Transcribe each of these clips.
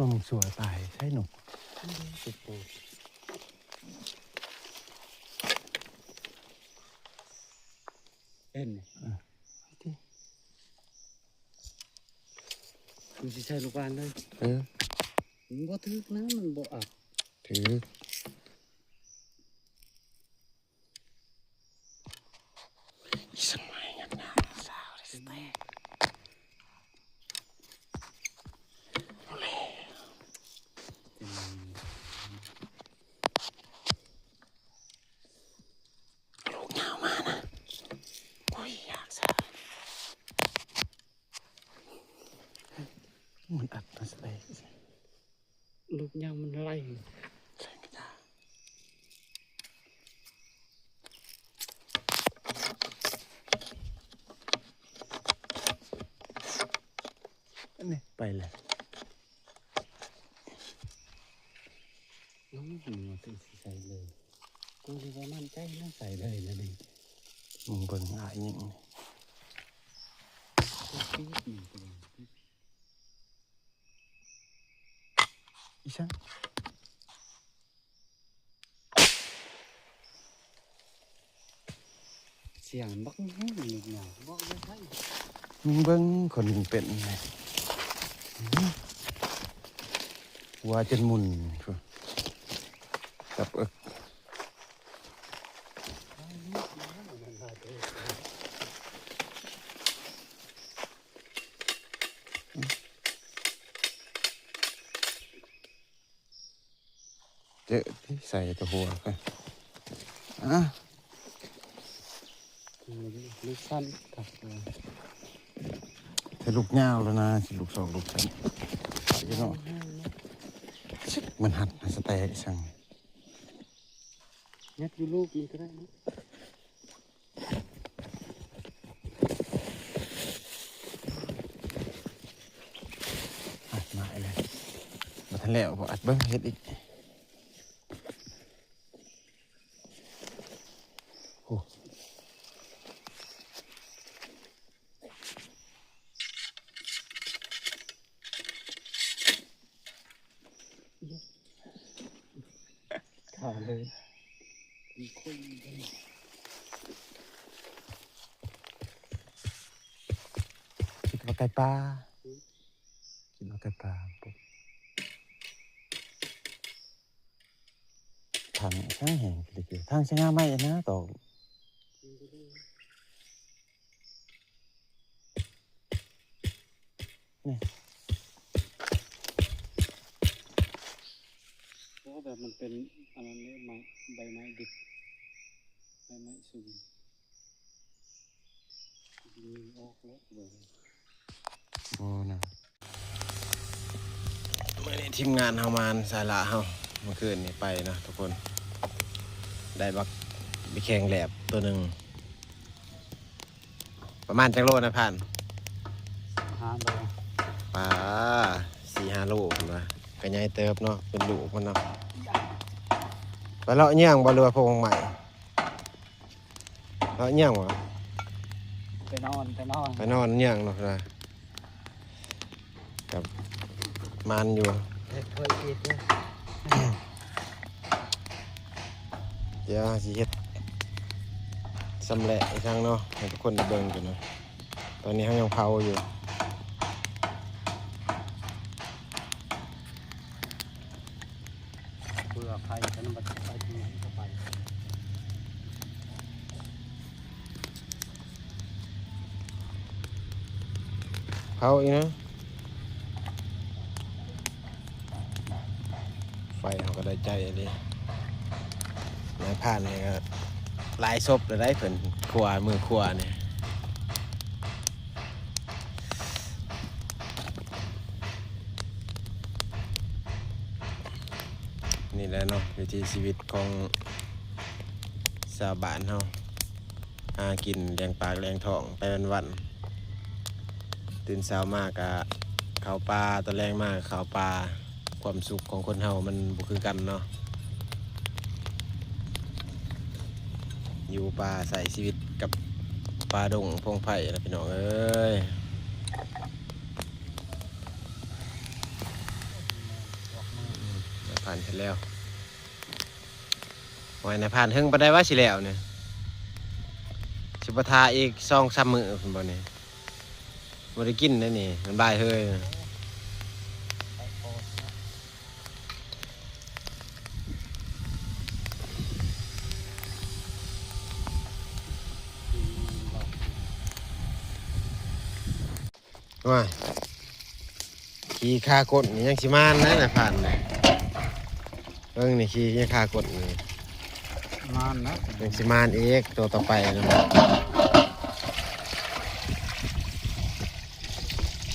ตัวมึงสวยตายใช่หนุกสุดโต่งเอ็นมันจะใช่ลูกบ้านเลยมันบ่ทึกนะมันบ่อับถือสมัยกันนะสาวดิสเต้ลูกยาวมานะโอ้ยอยากสาวมันอัดนะสเต้ลูกยางมันไล่แสงกระจายอันนี้ไปเลยน้องหัวตึงใส่เลยกูจะว่ามั่นใจน่าใส่เลยนะดิมึงเบิ่งอายยังอีช่างเสียงบักแห้งหนึ่งอย่างบักไม่ใช่มึงเบิ่งคนเป็นไงว่าจนมุนกับเจอที่ใส่ตัวหัวกันลูกสั้นกับถ้าลูกยาวแล้วนะสิลูกสองลูกสามพี่น้องมันหัดสเตย์สั่งยัดอยู่ลูกมันก็ได้นะอัดมาเลยมาทันแล้วบอกอัดเบิ้งเฮ็ดอีกโอ้ขาเลยมีคน คิดว่าไก่ปลาคิดว่าไก่ปลาปุ๊บทางช่างแห่งเลยคือทางช่างงามไม่นะต่อนี่เพราะแบบมันเป็นอะไรเนี่ยไม้ใบไม้ดิบใบไม้สูงยิงออกแล้วเลยโอ้นะเมื่อนี้ทีมงานเฮามานสาระเฮาเมื่อคืนนี้ไปนะทุกคนได้บักไปแข่งแหลบตัวหนึ่งประมาณจักโลนะผ่าน5 โลปลา4-5 โลผมว่ากระไงเติบเนาะเป็นลูกมันนะไปเลาะเงี้ยงบ่เรือพงใหม่เลาะเงี้ยงวะไปนอนเงี้ยงเนาะนะกับมันอยู่เคยคิดเนี่ยเดี๋ยวสิเฮ็ดสำเร็จอีกครั้งเนาะให้ทุกคนได้เบิ่งกันนะตอนนี้เขายังเผาอยู่เบื่อใครจะนำไปที่ไหนก็ไปเผาอีกนะไฟเขาก็ได้ใจเลยนายผ่านเนี่ยก็ลายศพเลยได้เพิ่นขวามือขวาเนี่ยนี่แหละเนาะวิถีชีวิตของชาวบ้านเฮาหากินเลี้ยงปากเลี้ยงท้องไปวันๆตื่นเช้ามากก็เข้าป่าตอนแรงมากเข้าป่าความสุขของคนเฮามันบ่คือกันเนาะอยู่ป่าใส่ชีวิตกับป่าดงพงไผ่นะพี่น้องเอ้ย ผ่านเสร็จแล้วไว้ในผ่านเฮิงไปได้ว่าสิแล้วเนี่ยสิบทาอีก2-3 มื้อคุณบ่นี่บ่ได้กินได้นี่มันบายเฮ้ยว่าขี่คากดนี่ยังสิมานนะน่ะผ่านนี่เบิ่งนี่ขี่ยังคากดนี่ นานนะ ยังสิมานอีกตัวต่อไปนะ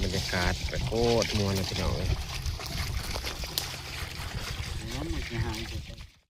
บรรยากาศแบบโคตรม่วนเลยพี่น้องเอ้ย น้ำมันจะหายไป